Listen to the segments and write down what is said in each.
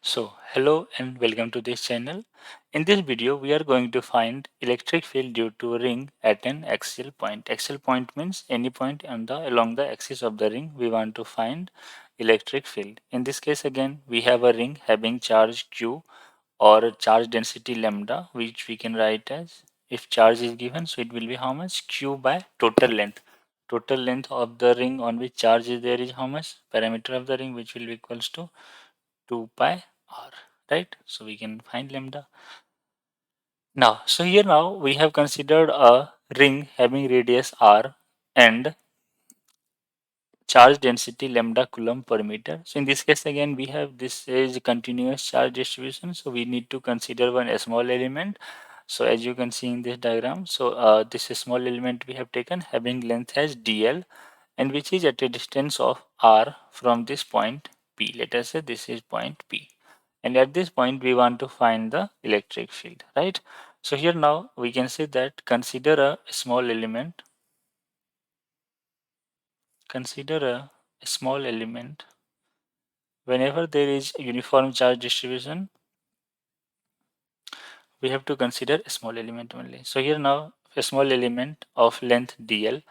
Hello and welcome to this channel. In this video, we are going to find electric field due to a ring at an axial point. Axial point means any point on along the axis of the ring, we want to find electric field. In this case, again, we have a ring having charge Q or charge density lambda, which we can write as if charge is given, so it will be how much? Q by total length. Total length of the ring on which charge is there is how much? Parameter of the ring, which will be equals to 2 pi r, right? So we can find lambda. Now we have considered a ring having radius r and charge density lambda coulomb per meter. So in this case again we have this is continuous charge distribution. So we need to consider one small element. So as you can see in this diagram, so this small element we have taken having length as dl and which is at a distance of r from this point P. Let us say this is point P. And at this point we want to find the electric field, right? So here now we can say that consider a small element whenever there is uniform charge distribution, we have to consider a small element only. So here now a small element of length dl.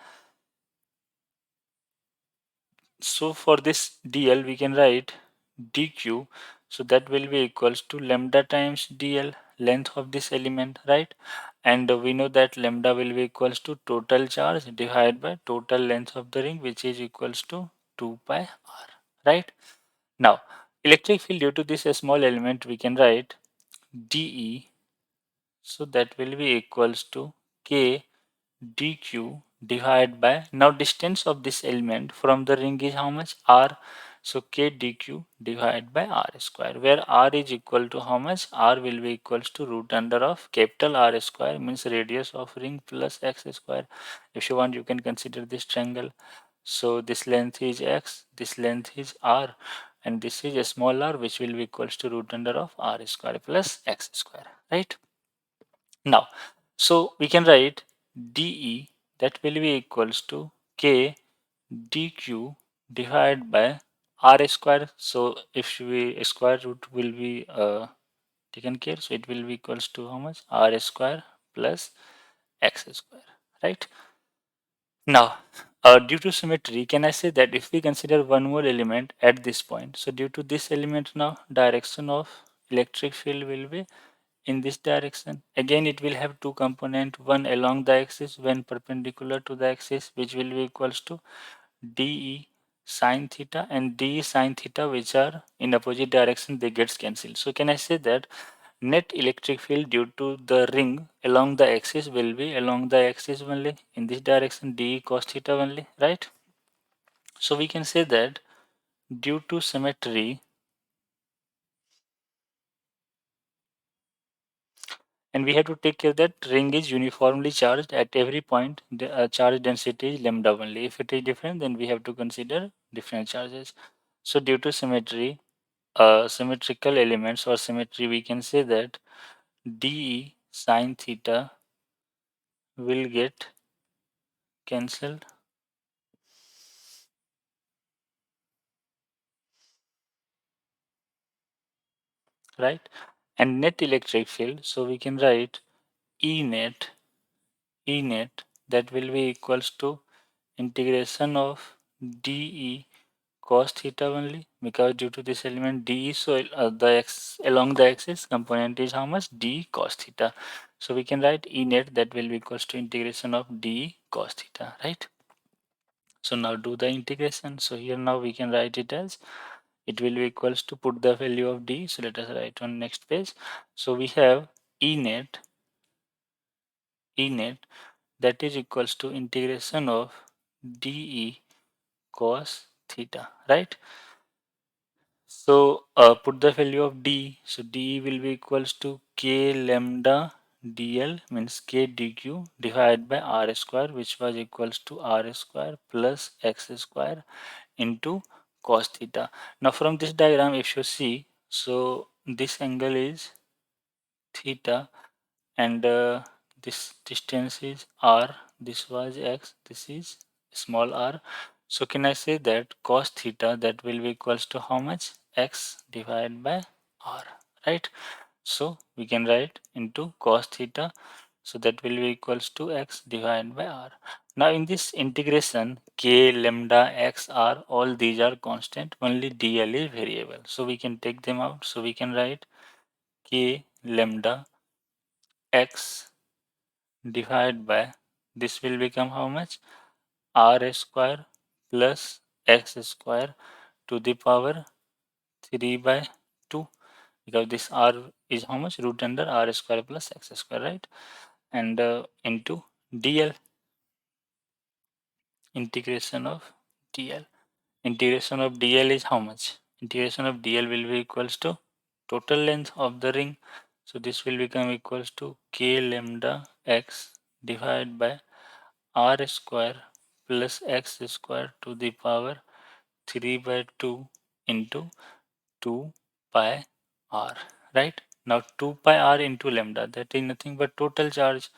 So for this dl we can write dq, so that will be equals to lambda times dl, length of this element, right? And we know that lambda will be equals to total charge divided by total length of the ring, which is equals to 2 pi r, right? Now electric field due to this small element we can write dE, so that will be equals to k dq divided by, now distance of this element from the ring is how much? R. So k dq divided by r square, where r is equal to how much? R will be equals to root under of capital R square, means radius of ring plus x square. If you want you can consider this triangle. So this length is x, this length is r, and this is a small r, which will be equals to root under of r square plus x square, right? Now, so we can write dE, that will be equals to k dq divided by r square. So if we square root will be taken care, so it will be equals to how much? R square plus x square, right? Now, due to symmetry, can I say that if we consider one more element at this point, so due to this element now, direction of electric field will be in this direction. Again, it will have two component, one along the axis, one perpendicular to the axis, which will be equals to dE sine theta and dE sine theta, which are in opposite direction, they gets cancelled. So can I say that net electric field due to the ring along the axis will be along the axis only in this direction, dE cos theta only, right? So we can say that due to symmetry, and we have to take care that ring is uniformly charged at every point. The charge density is lambda only. If it is different, then we have to consider different charges. So due to symmetry, symmetrical elements or symmetry, we can say that dE sine theta will get cancelled, right? And net electric field, so we can write E net, that will be equals to integration of dE cos theta only, because due to this element dE, so the x along the axis component is how much? D cos theta. So we can write E net, that will be equals to integration of D cos theta, right? So now do the integration. So here now we can write it as, it will be equals to, put the value of D. So let us write on next page. So we have E net, that is equals to integration of dE cos theta, right? So put the value of D. So D will be equals to K lambda dl, means K dq divided by R square, which was equals to R square plus X square into cos theta. Now from this diagram, if you see, so this angle is theta and this distance is r, this was x, this is small r. So can I say that cos theta, that will be equals to how much? X divided by r, right? So we can write into cos theta, so that will be equals to x divided by r. Now in this integration, k, lambda, x, r, all these are constant, only dl is variable. So we can take them out. So we can write k lambda x divided by, this will become how much? R square plus x square to the power 3 by 2, because this r is how much? Root under r square plus x square, right? And into dl, integration of dl. Integration of dl is how much? Integration of dl will be equals to total length of the ring. So this will become equals to k lambda x divided by r square plus x square to the power 3 by 2 into 2 pi r, right? Now 2 pi r into lambda, that is nothing but total charge.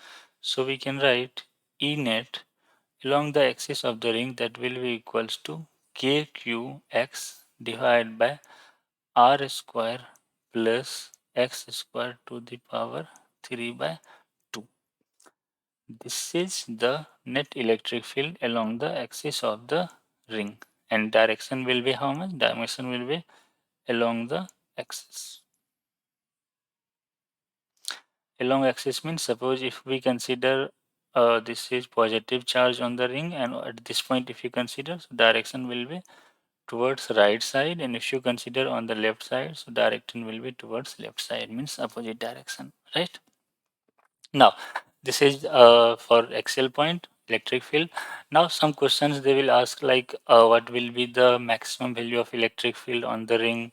So we can write E net along the axis of the ring, that will be equals to kqx divided by r square plus x square to the power 3 by 2. This is the net electric field along the axis of the ring, and direction will be how much? Dimension will be along the axis. Along axis means, suppose if we consider this is positive charge on the ring, and at this point if you consider, so direction will be towards right side, and if you consider on the left side, so direction will be towards left side, means opposite direction, right? Now this is for axial point electric field. Now some questions they will ask, like what will be the maximum value of electric field on the ring.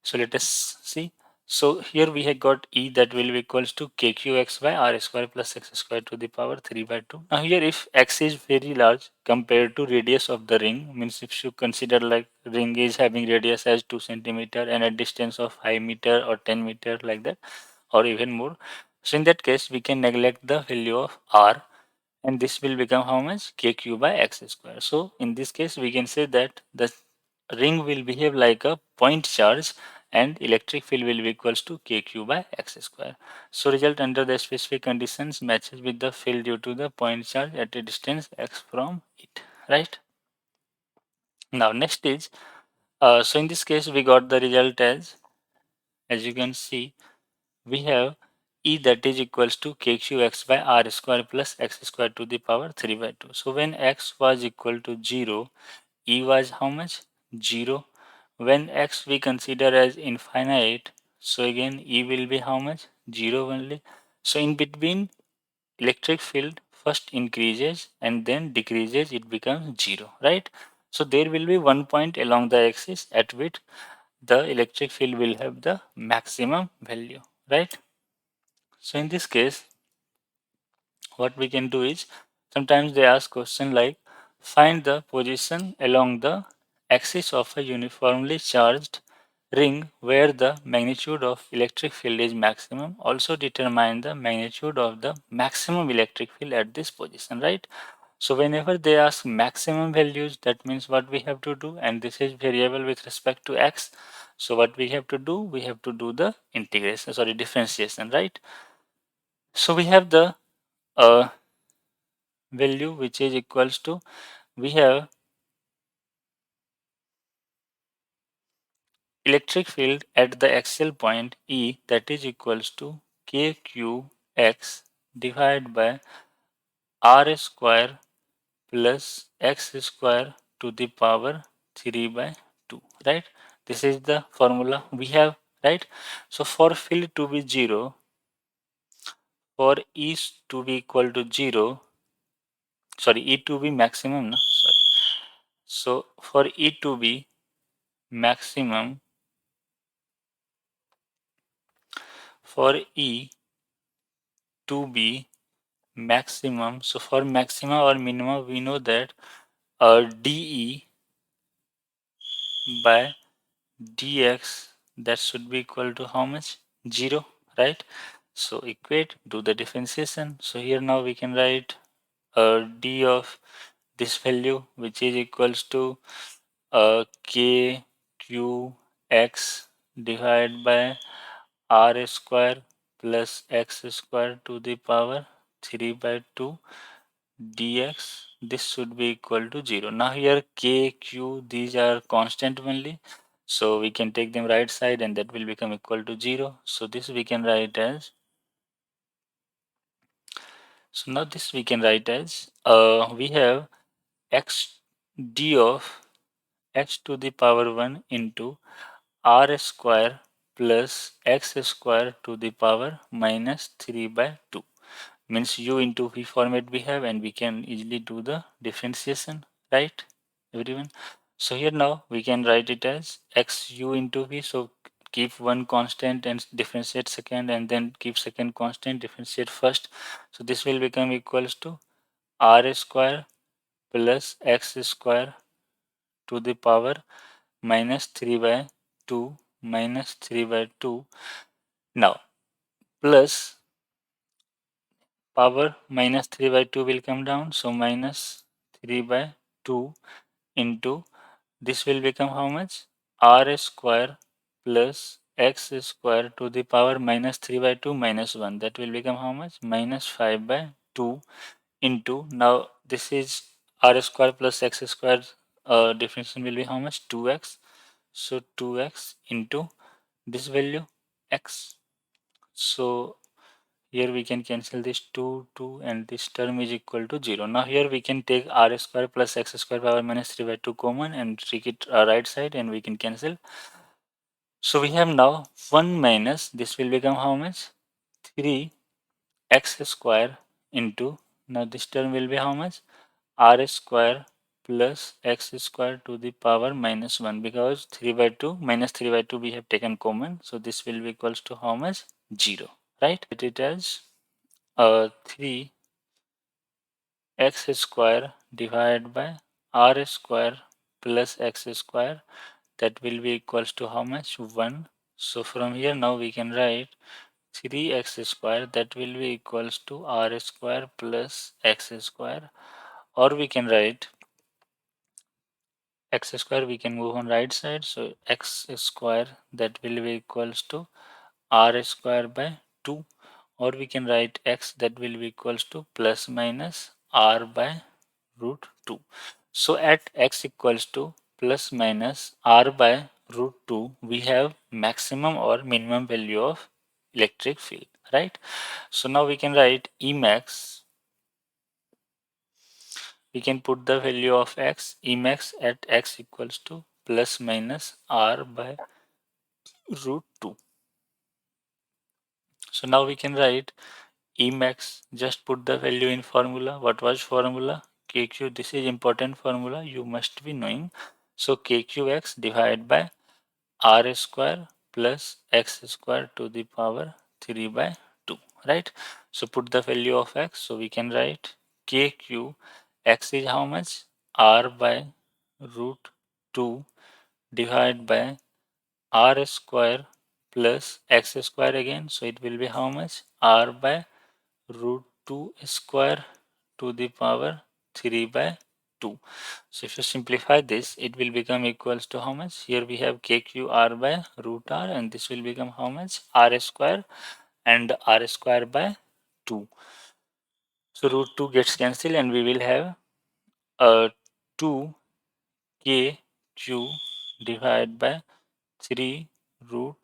So let us see. So here we have got E, that will be equals to kqx by r square plus x square to the power 3 by 2. Now here if x is very large compared to radius of the ring, means if you consider like ring is having radius as 2 centimeter and a distance of 5 meter or 10 meter like that, or even more. So in that case we can neglect the value of r, and this will become how much? Kq by x square. So in this case we can say that the ring will behave like a point charge, and electric field will be equals to kq by x square. So result under the specific conditions matches with the field due to the point charge at a distance x from it, right? Now next is, so in this case we got the result as you can see, we have E, that is equals to kqx by r square plus x square to the power 3 by 2. So when x was equal to 0, E was how much? 0. When x we consider as infinite, so again E will be how much? 0 only. So in between, electric field first increases and then decreases, it becomes 0, right? So there will be one point along the axis at which the electric field will have the maximum value, right? So in this case, what we can do is, sometimes they ask question like, find the position along the axis of a uniformly charged ring where the magnitude of electric field is maximum. Also determine the magnitude of the maximum electric field at this position, right? So whenever they ask maximum values, that means what we have to do, and this is variable with respect to x. So what we have to do, we have to do the integration, sorry, differentiation, right? So we have the value which is equals to, we have electric field at the axial point E, that is equals to kqx divided by r square plus x square to the power 3 by 2, right? This is the formula we have, right? So for field to be 0, for E to be equal to 0, sorry, E to be maximum, no? Sorry. So for E to be maximum, for E to be maximum, so for maximum or minimum, we know that dE by dx, that should be equal to how much? 0, right? So equate, do the differentiation. So here now we can write d of this value, which is equals to k q x divided by r square plus x square to the power 3 by 2 dx. This should be equal to 0. Now here k, q, these are constant only. So we can take them right side and that will become equal to 0. So this we can write as, so now this we can write as, we have x d of x to the power 1 into r square plus x square to the power minus 3 by 2. Means u into v format we have, and we can easily do the differentiation, right everyone? So here now we can write it as x u into v. So keep one constant and differentiate second, and then keep second constant, differentiate first. So this will become equals to r square plus x square to the power minus 3 by 2 minus 3 by 2. Now plus power minus 3 by 2 will come down, so minus 3 by 2 into, this will become how much, r square plus x square to the power minus 3 by 2 minus 1, that will become how much, minus 5 by 2 into, now this is r square plus x square, difference will be how much, 2x. So 2x into this value x. So here we can cancel this 2, 2, and this term is equal to 0. Now here we can take r square plus x square power minus 3 by 2 common and take it right side, and we can cancel. So we have now 1 minus, this will become how much, 3x square into, now this term will be how much, r square plus x square to the power minus 1, because 3 by 2 minus 3 by 2 we have taken common. So this will be equals to how much, 0, right? It as 3x square divided by r square plus x square, that will be equals to how much, 1. So from here now we can write 3x square, that will be equals to r square plus x square, or we can write x square, we can move on right side, so x square, that will be equals to r square by 2, or we can write x, that will be equals to plus minus r by root 2. So at x equals to plus minus r by root 2, we have maximum or minimum value of electric field, right? So now we can write Emax, we can put the value of x, Emax at x equals to plus minus r by root 2. So now we can write Emax, just put the value in formula. What was formula? KQ, this is important formula, you must be knowing. So KQX divided by R square plus X square to the power 3 by 2, right? So put the value of X, so we can write KQ, X is how much? R by root 2 divided by R square plus X square again, so it will be how much? R by root 2 square to the power 3 by 2. So if you simplify this, it will become equals to how much? Here we have KQR by root R, and this will become how much? R square and R square by 2. So root 2 gets cancelled, and we will have 2KQ divided by 3 root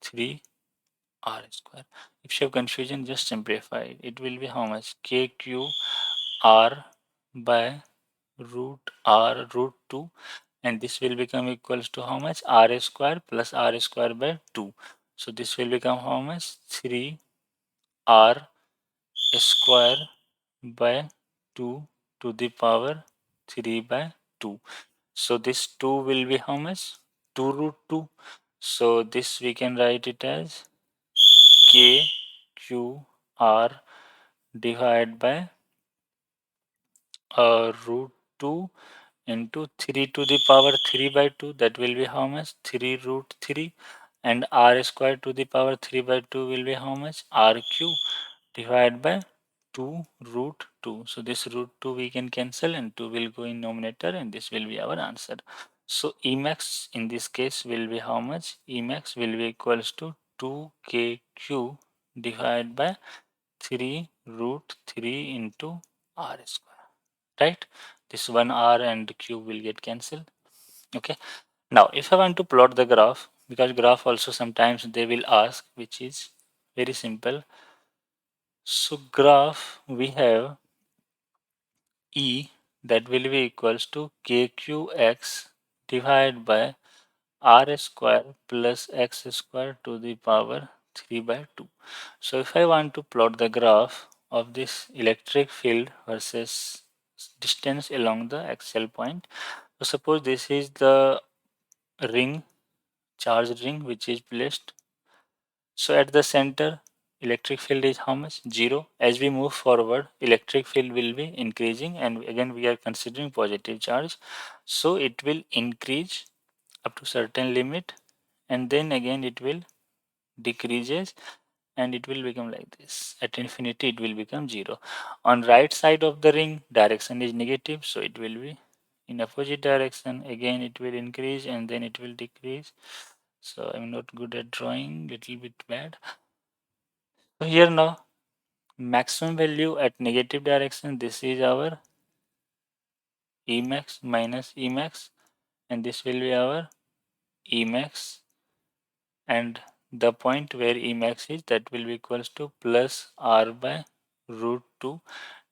3 R square. If you have confusion, just simplify it. It will be how much? KQ R by root R root 2, and this will become equals to how much? R square plus R square by 2. So this will become how much? 3 R square by 2 to the power 3 by 2. So this 2 will be how much? 2 root 2. So this we can write it as K Q R divided by root 2 into 3 to the power 3 by 2, that will be how much? 3 root 3, and r square to the power 3 by 2 will be how much? RQ divided by 2 root 2. So this root 2 we can cancel, and 2 will go in numerator, and this will be our answer. So Emax in this case will be how much? Emax will be equals to 2kq divided by 3 root 3 into r square, right? This one r and q will get cancelled. Okay. Now, if I want to plot the graph, because graph also sometimes they will ask, which is very simple. So graph we have E that will be equals to kqx divided by r square plus x square to the power 3 by 2. So if I want to plot the graph of this electric field versus distance along the axial point, so suppose this is the ring, charged ring which is placed. So at the center, electric field is how much? 0. As we move forward, electric field will be increasing, and again we are considering positive charge. So it will increase up to certain limit, and then again it will decreases, and it will become like this. At infinity it will become 0. On right side of the ring, direction is negative, so it will be in opposite direction. Again it will increase and then it will decrease. So I'm not good at drawing, little bit bad. So here now, maximum value at negative direction, this is our Emax minus Emax, and this will be our Emax, and the point where Emax is, that will be equals to plus r by root 2,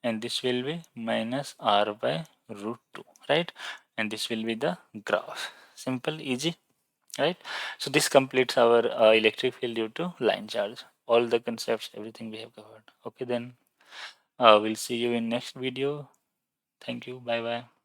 and this will be minus r by root 2, right? And this will be the graph. Simple, easy, right? So this completes our electric field due to line charge. All the concepts, everything we have covered. Okay, then we'll see you in next video. Thank you. Bye bye.